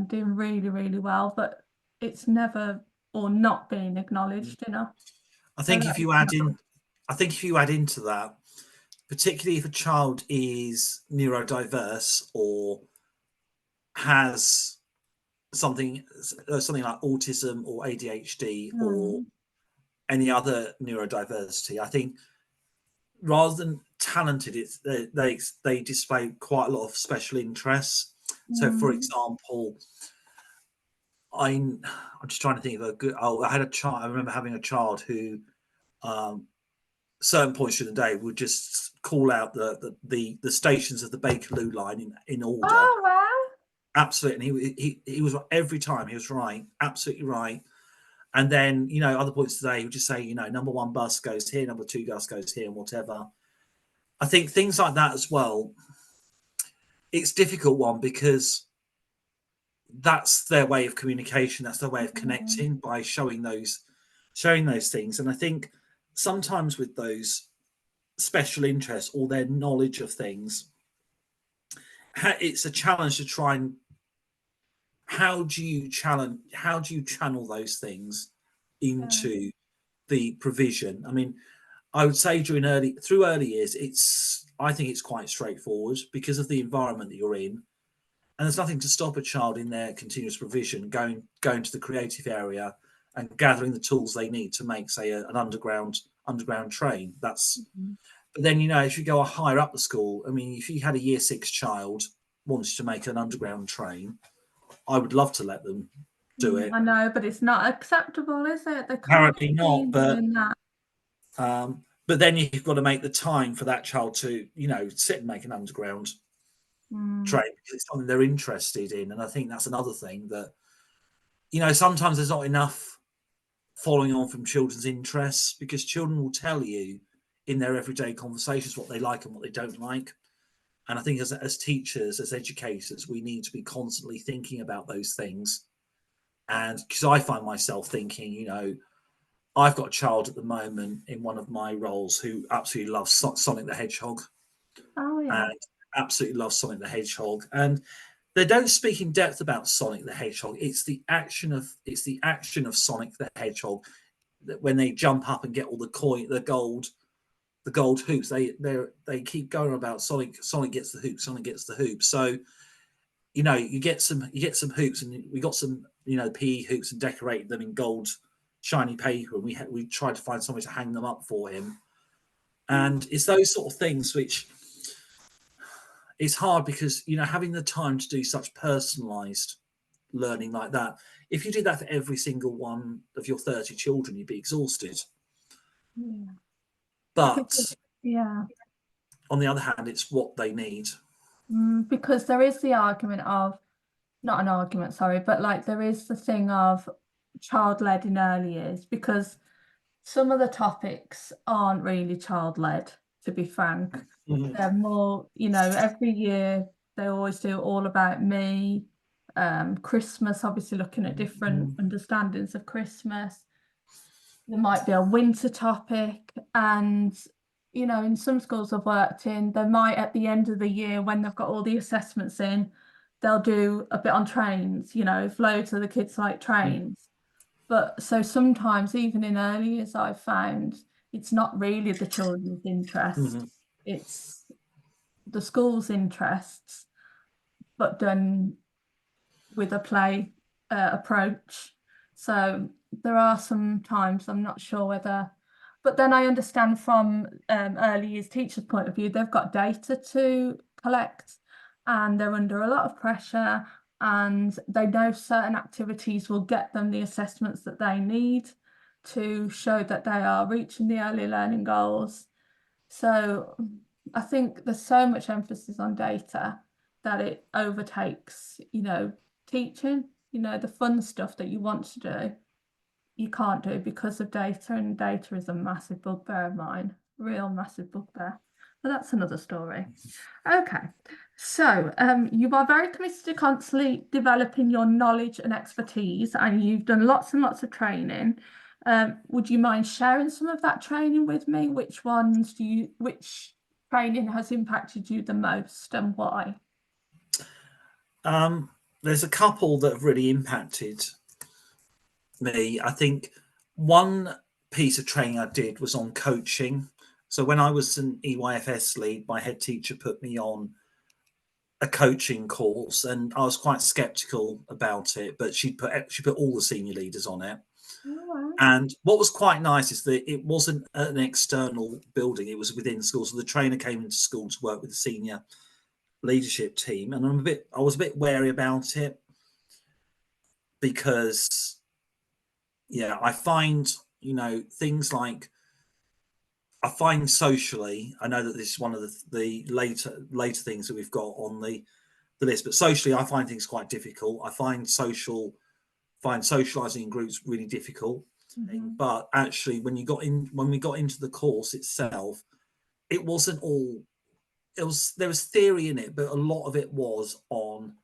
doing really, really well, but it's never or not being acknowledged enough. I think if you add into that, particularly if a child is neurodiverse or has something something like autism or ADHD or Mm. any other neurodiversity. I think rather than talented, it's they display quite a lot of special interests. So, for Mm. example, I'm just trying to think of a good. Oh, I had a child. I remember having a child who, um, certain points during the day, would just call out the stations of the Bakerloo line in order. Oh, wow. Absolutely, and he was every time he was right, absolutely right. And then, other points today, he would just say, number one bus goes here, number two bus goes here, and whatever. I think things like that as well. It's a difficult one because that's their way of communication. That's their way of Mm. connecting by showing those things. And I think sometimes with those special interests or their knowledge of things, it's a challenge to try and how do you channel those things Yeah. into the provision. I mean, I would say through early years, I think it's quite straightforward because of the environment that you're in, and there's nothing to stop a child in their continuous provision going to the creative area and gathering the tools they need to make, say, an underground train. Mhm. But then, as you go higher up the school, I mean, if you had a year six child wanted to make an underground train, I would love to let them do it. I know, but it's not acceptable, is it? They can't Apparently be not, but doing that. then you've got to make the time for that child to, sit and make an underground Mm. train because it's something they're interested in. And I think that's another thing that, sometimes there's not enough following on from children's interests because children will tell you in their everyday conversations what they like and what they don't like. And I think as teachers, as educators, we need to be constantly thinking about those things. And because I find myself thinking, I've got a child at the moment in one of my roles who absolutely loves Sonic the Hedgehog Oh, yeah. and absolutely loves Sonic the Hedgehog. And they don't speak in depth about Sonic the Hedgehog. It's the action of Sonic the Hedgehog that when they jump up and get all the gold hoops. They keep going about Sonic. Sonic gets the hoop. Sonic gets the hoop. So you get some hoops, and we got some PE hoops and decorated them in gold shiny paper. And we tried to find somewhere to hang them up for him. And it's those sort of things which it's hard because having the time to do such personalized learning like that. If you did that for every single one of your 30 children, you'd be exhausted. Yeah. But Yeah. on the other hand, it's what they need. Because there is the argument of, not an argument, sorry, but like there is the thing of child-led in early years because some of the topics aren't really child-led, to be frank. Mhm. They're more, every year they always do all about me. Christmas, obviously looking at different understandings of Christmas. There might be a winter topic, and in some schools I've worked in, they might at the end of the year when they've got all the assessments in, they'll do a bit on trains, if loads of the kids like trains. But so sometimes, even in early years, I've found it's not really the children's interest, Mhm. it's the school's interests, but done with a play approach. So there are some times I'm not sure whether, but then I understand from early years teachers' point of view, they've got data to collect and they're under a lot of pressure and they know certain activities will get them the assessments that they need to show that they are reaching the early learning goals. So I think there's so much emphasis on data that it overtakes, teaching, the fun stuff that you want to do, you can't do because of data, and data is a massive bugbear of mine, real massive bugbear. But that's another story. Okay, so you are very committed to constantly developing your knowledge and expertise, and you've done lots and lots of training. Would you mind sharing some of that training with me? Which training has impacted you the most and why? Um, there's a couple that have really impacted me. I think one piece of training I did was on coaching. So when I was an EYFS lead, my head teacher put me on a coaching course, and I was quite skeptical about it, but she put all the senior leaders on it. All right. And what was quite nice is that it wasn't an external building; it was within school. So the trainer came into school to work with the senior leadership team, and I was a bit wary about it because, yeah, I find things like I find socially. I know that this is one of the later things that we've got on the list, but socially, I find things quite difficult. I find socializing in groups really difficult. Mm-hmm. But actually, when we got into the course itself, it wasn't all. There was theory in it, but a lot of it was on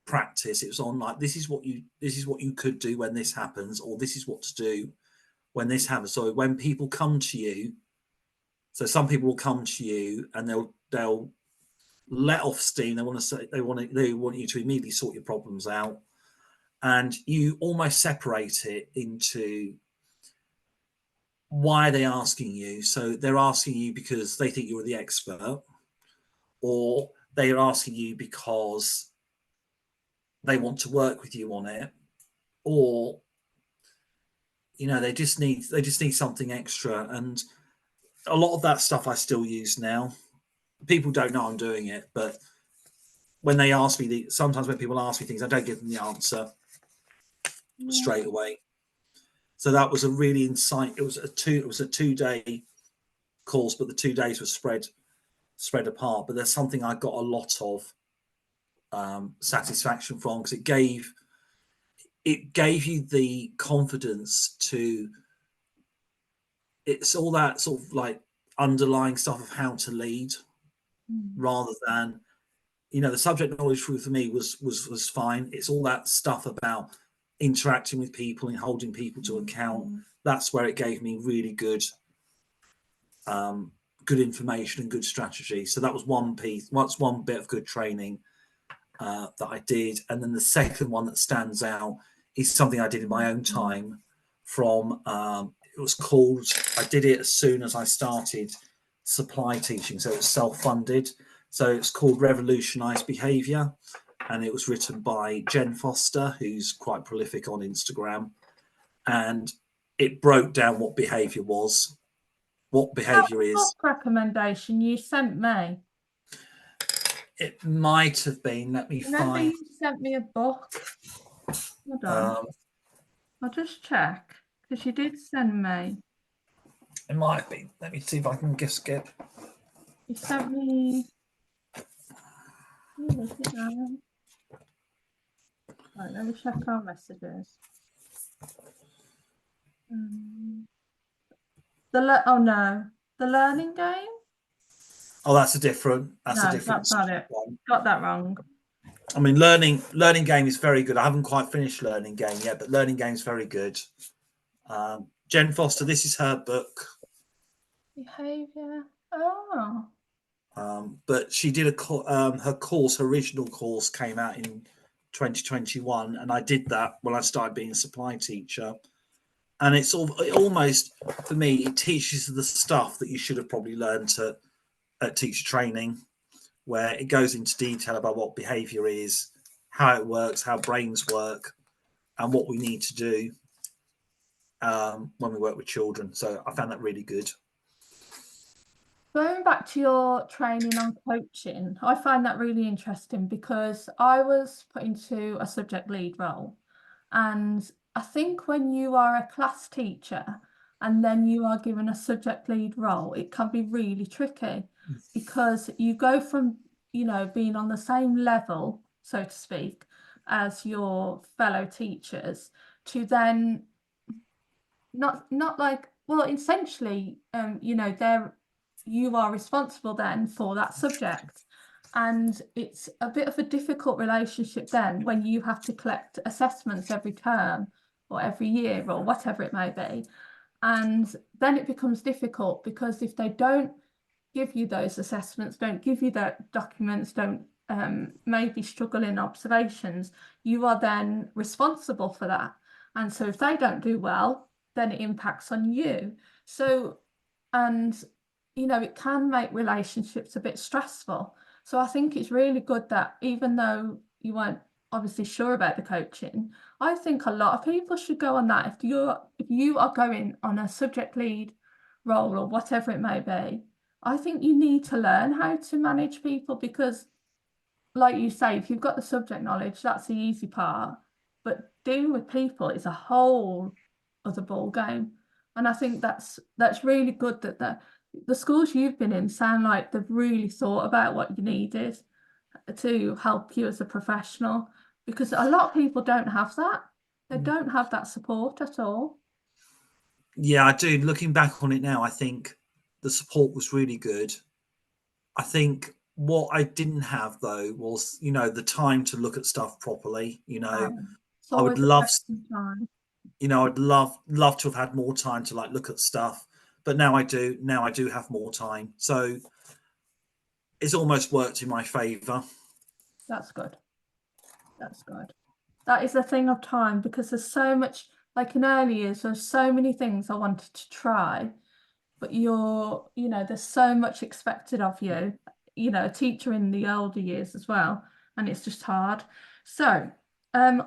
practice. It was on like this is what you could do when this happens, or this is what to do when this happens. So when people come to you, so some people will come to you and they'll let off steam. They want you to immediately sort your problems out, and you almost separate it into why are they asking you. So they're asking you because they think you're the expert, or they are asking you because they want to work with you on it, or they just need something extra. And a lot of that stuff I still use now. People don't know I'm doing it, but when they ask me, sometimes when people ask me things, I don't give them the answer Yeah. straight away. So that was a really insight. It was a 2 day course, but the 2 days were spread apart. But there's something I got a lot of satisfaction from, because it gave you the confidence to. It's all that sort of like underlying stuff of how to lead, Mm. rather than the subject knowledge for me was fine. It's all that stuff about interacting with people and holding people to account. Mm-hmm. That's where it gave me really good information and good strategy. So that was one piece. That's one bit of good training that I did. And then the second one that stands out is something I did in my own time. It was called. I did it as soon as I started supply teaching, so it's self-funded. So it's called Revolutionize Behavior, and it was written by Jen Foster, who's quite prolific on Instagram, and it broke down what behavior was, what That behavior is. book recommendation you sent me. It might have been. Let me Remember find. you sent me a book? Hold on. Um, I'll just check because you did send me. it might have been. Let me see if I can just get. You sent me. Where is it now? Right, let me check our messages. Um, oh no, the learning game. Oh, that's a different. That's a No, different that's not it. one. Got that wrong. I mean, learning game is very good. I haven't quite finished learning game yet, but learning game is very good. Jen Foster, this is her book, Behavior. Oh. but she did her original course came out in 2021, and I did that when I started being a supply teacher. And it almost, for me, it teaches the stuff that you should have probably learned at teacher training, where it goes into detail about what behavior is, how it works, how brains work, and what we need to do when we work with children. So I found that really good. Going back to your training on coaching, I find that really interesting because I was put into a subject lead role. And I think when you are a class teacher and then you are given a subject lead role, it can be really tricky because you go from, being on the same level, so to speak, as your fellow teachers to then not like, well, essentially, you are responsible then for that subject. And it's a bit of a difficult relationship then when you have to collect assessments every term or every year or whatever it may be. And then it becomes difficult because if they don't give you those assessments, don't give you the documents, don't maybe struggle in observations, you are then responsible for that. And so if they don't do well, then it impacts on you. So, and it can make relationships a bit stressful So I think it's really good that even though you weren't obviously sure about the coaching, I think a lot of people should go on that. If you are going on a subject lead role or whatever it may be, I think you need to learn how to manage people because, like you say, if you've got the subject knowledge, that's the easy part. But dealing with people is a whole other ball game. And I think that's really good that the schools you've been in sound like they've really thought about what you needed to help you as a professional because a lot of people don't have that. They Mm. don't have that support at all. Yeah, I do. Looking back on it now, I think the support was really good. I think what I didn't have though was, the time to look at stuff properly. It's I would always a love, question of time. I'd love to have had more time to like look at stuff, but now I do. Now I do have more time, so it's almost worked in my favour. That's good. That's good. That is a thing of time because there's so much, like in early years, there's so many things I wanted to try, but there's so much expected of you, a teacher in the older years as well, and it's just hard. So,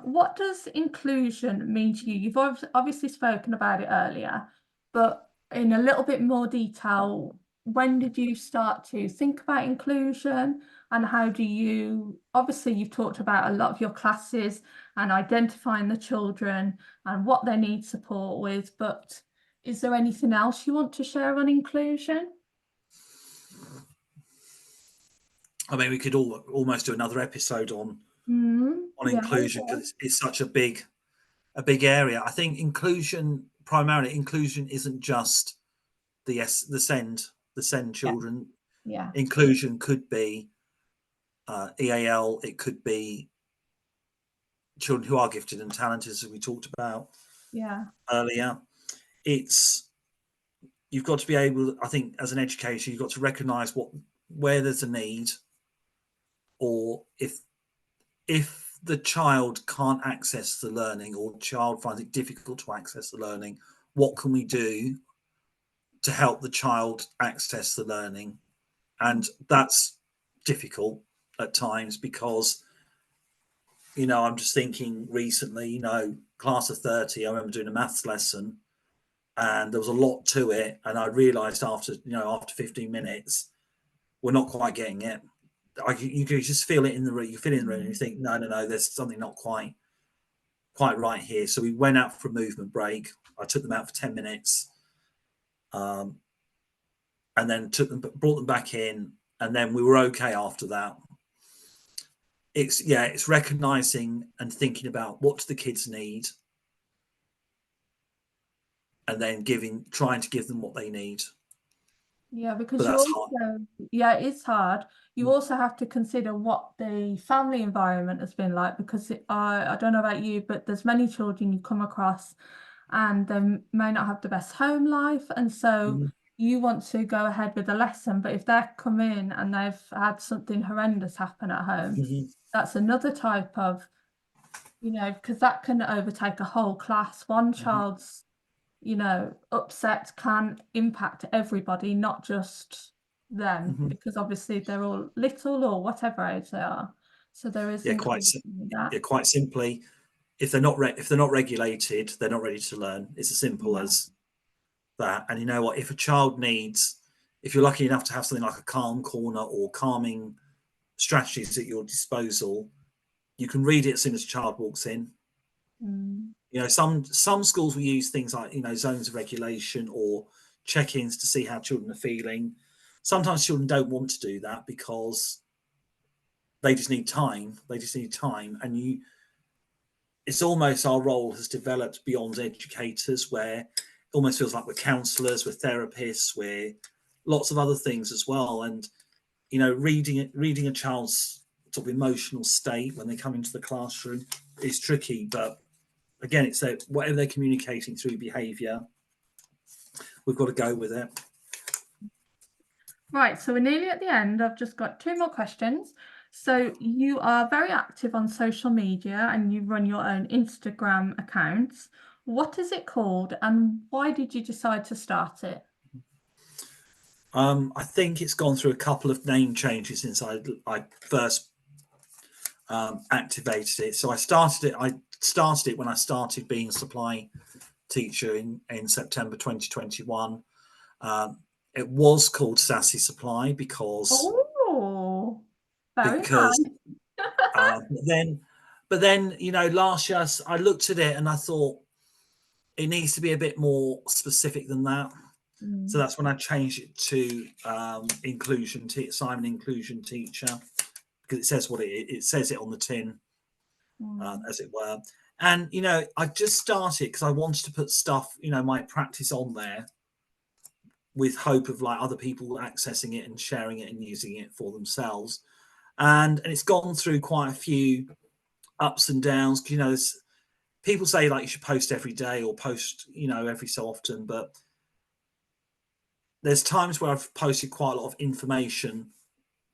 what does inclusion mean to you? You've obviously spoken about it earlier, but in a little bit more detail, when did you start to think about inclusion and how do you, obviously you've talked about a lot of your classes and identifying the children and what they need support with, but is there anything else you want to share on inclusion? I mean, we could almost do another episode on Yeah, inclusion because it's such a big area. I think primarily inclusion isn't just the send yeah, children. yeah, Inclusion could be EAL. It could be children who are gifted and talented, as we talked about yeah, earlier. It's You've got to be able, I think, as an educator, you've got to recognise where there's a need, or if the child can't access the learning, or the child finds it difficult to access the learning, what can we do to help the child access the learning? And that's difficult at times because I'm just thinking recently, class of 30, I remember doing a maths lesson and there was a lot to it, and I realized after 15 minutes we're not quite getting it. You can just feel it in the room. You feel it in the room and you think, no, no, no, there's something not quite right here. So we went out for a movement break. I took them out for 10 minutes, and then brought them back in, and then we were okay after that. It's recognizing and thinking about what do the kids need, and then trying to give them what they need. yeah, But because that's hard. yeah, it's hard. You Mm. also have to consider what the family environment has been like because I don't know about you, but there's many children you come across and they may not have the best home life, and so Mhm. you want to go ahead with the lesson, but if they're come in and they've had something horrendous happen at home, Mhm. that's another type of because that can overtake a whole class. One Mhm. child's, upset can impact everybody, not just them, Mhm. because obviously they're all little or whatever age they are. So there is Yeah, inclusion in that. quite simply, if they're not regulated, they're not ready to learn. It's as simple Yeah. as that. And you know what? If you're lucky enough to have something like a calm corner or calming strategies at your disposal, you can read it as soon as a child walks in. Mm. Some schools will use things like zones of regulation or check-ins to see how children are feeling. Sometimes children don't want to do that because they just need time. And it's almost our role has developed beyond educators, where it almost feels like we're counsellors, we're therapists, we're lots of other things as well. And reading a child's sort of emotional state when they come into the classroom is tricky, but again, it's that whatever they're communicating through behaviour, we've got to go with it. Right, so we're nearly at the end. I've just got two more questions. So you are very active on social media and you run your own Instagram accounts. What is it called and why did you decide to start it? I think it's gone through a couple of name changes since I first activated it. So I started it. I started it when I started being a supply teacher in September 2021. Um, it was called Sassy Supply Oh, very because nice. uh, then but then last year I looked at it and I thought it needs to be a bit more specific than that. So Mm, that's when I changed it to Simon Inclusion Teacher, because it says what it says it on the tin, mm, as it were. And I just started because I wanted to put stuff, my practice on there, with hope of like other people accessing it and sharing it and using it for themselves. And it's gone through quite a few ups and downs. People say like you should post every day or post every so often, but there's times where I've posted quite a lot of information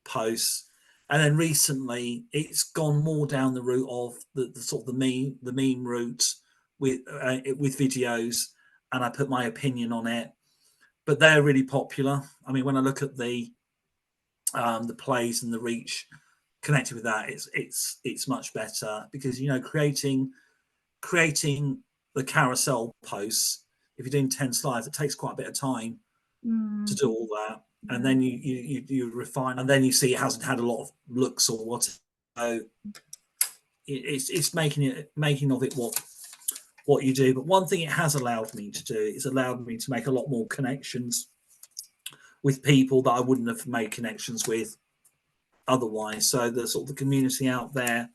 posts, and then recently it's gone more down the route of the sort of the meme route with videos, and I put my opinion on it. But they're really popular. I mean, when I look at the plays and the reach connected with that, it's much better, because creating the carousel posts, if you're doing 10 slides, it takes quite a bit of time to mm, do all that, and yeah, then you refine, and then you see it hasn't had a lot of looks or what. So it's making of it what you do. But one thing it has allowed me to do is allowed me to make a lot more connections with people that I wouldn't have made connections with otherwise. So the sort of the community out there,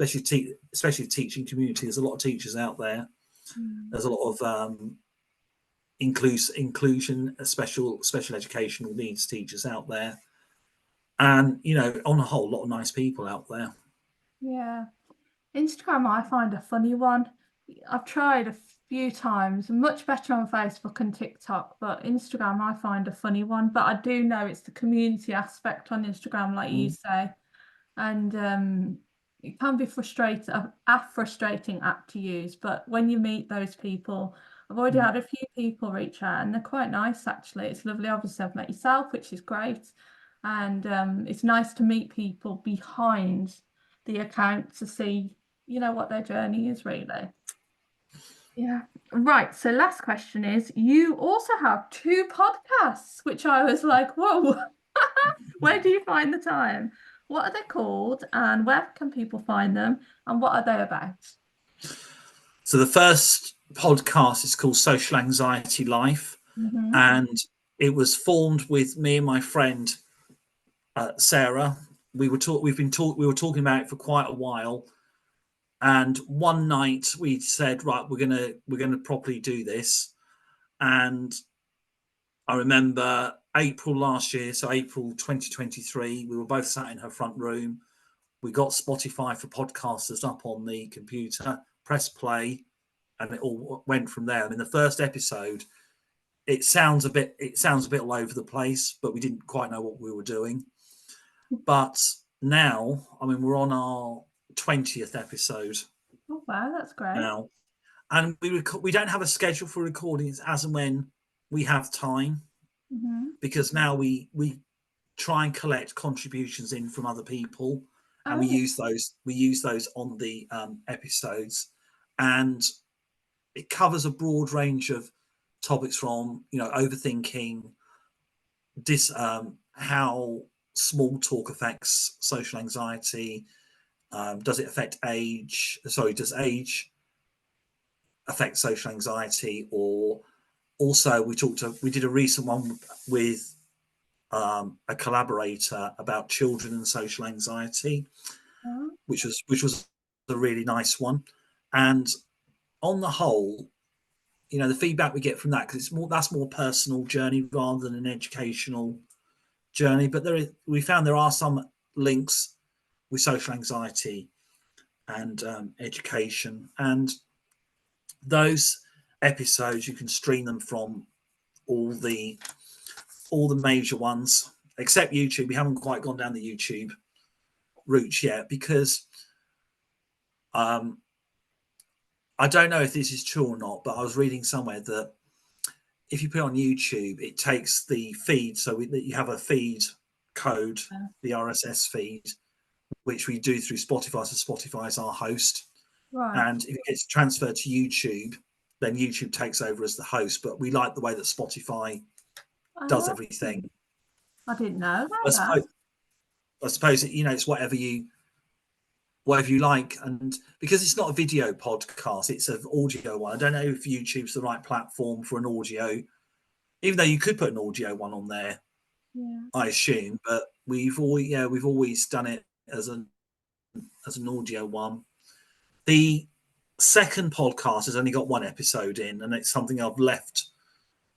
especially teaching community, there's a lot of teachers out there. mm, There's a lot of inclusion, special educational needs teachers out there, and on a whole, lot of nice people out there. yeah. Instagram, I find a funny one. I've tried a few times, much better on Facebook and TikTok, but Instagram, I find a funny one. But I do know it's the community aspect on Instagram, like you Mm. say, and it can be a frustrating app to use. But when you meet those people, I've already Mm. had a few people reach out, and they're quite nice actually. It's lovely. Obviously, I've met yourself, which is great, and it's nice to meet people behind the account to see, what their journey is really. Yeah. Right. So last question is, you also have two podcasts, which I was like, whoa, where do you find the time? What are they called and where can people find them and what are they about? So the first podcast is called Social Anxiety Life, Hmm. and it was formed with me and my friend Sarah. We were talking about it for quite a while, and one night we said, right, we're gonna properly do this. And I remember April last year, so April 2023, we were both sat in her front room. We got Spotify for podcasters up on the computer, press play, and it all went from there. I mean, the first episode, it sounds a bit all over the place, but we didn't quite know what we were doing. But now, I mean, we're on our 20th episode Oh, wow, that's great. now, and we don't have a schedule for recordings as and when we have time, Hmm. because now we try and collect contributions in from other people, and we Oh, use those on the episodes, and it covers a broad range of topics, from overthinking, how small talk affects social anxiety. Does it affect age? Sorry, does age affect social anxiety? Or also, we did a recent one with a collaborator about children and social anxiety, oh, which was a really nice one. And on the whole, the feedback we get from that, because that's more personal journey rather than an educational journey. But we found there are some links with social anxiety and education, and those episodes you can stream them from all the all the major ones except YouTube. We haven't quite gone down the YouTube route yet, because um, I don't know if this is true or not, but I was reading somewhere that if you put it on YouTube, it takes the feed. So you have a feed code, Yeah. the RSS feed, which we do through Spotify. So Spotify is our host. Right. And if it gets transferred to YouTube, then YouTube takes over as the host. But we like the way that Spotify does Oh, everything. I didn't know I about that. suppose, I suppose it's whatever you like, and because it's not a video podcast, it's an audio one. I don't know if YouTube's the right platform for an audio, even though you could put an audio one on there, Yeah. I assume. But we've always done it as an audio one. The second podcast has only got one episode in, and it's something I've left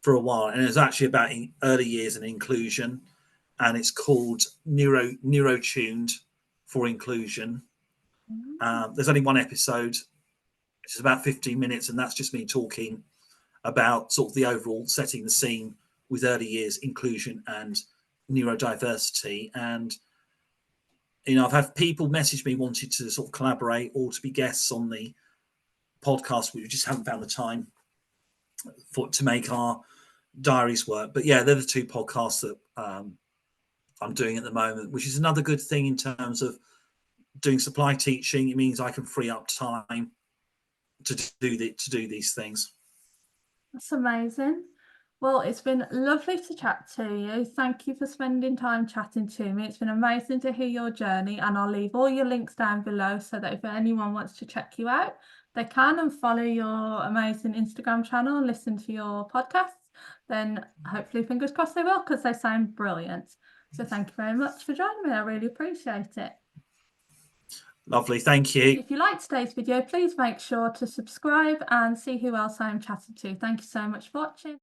for a while, and it's actually about early years and inclusion, and it's called Neurotuned for Inclusion. Mm. There's only one episode, which is about 15 minutes, and that's just me talking about sort of the overall setting the scene with early years inclusion and neurodiversity. And I've had people message me wanting to sort of collaborate or to be guests on the podcast. We just haven't found the time to make our diaries work. But yeah, they're the two podcasts that I'm doing at the moment, which is another good thing in terms of doing supply teaching. It means I can free up time to do these things. That's amazing. Well, it's been lovely to chat to you. Thank you for spending time chatting to me. It's been amazing to hear your journey, and I'll leave all your links down below so that if anyone wants to check you out, they can and follow your amazing Instagram channel and listen to your podcasts. Then hopefully, fingers crossed, they will, because they sound brilliant. So thank you very much for joining me. I really appreciate it. Lovely, thank you. If you liked today's video, please make sure to subscribe and see who else I'm chatting to. Thank you so much for watching.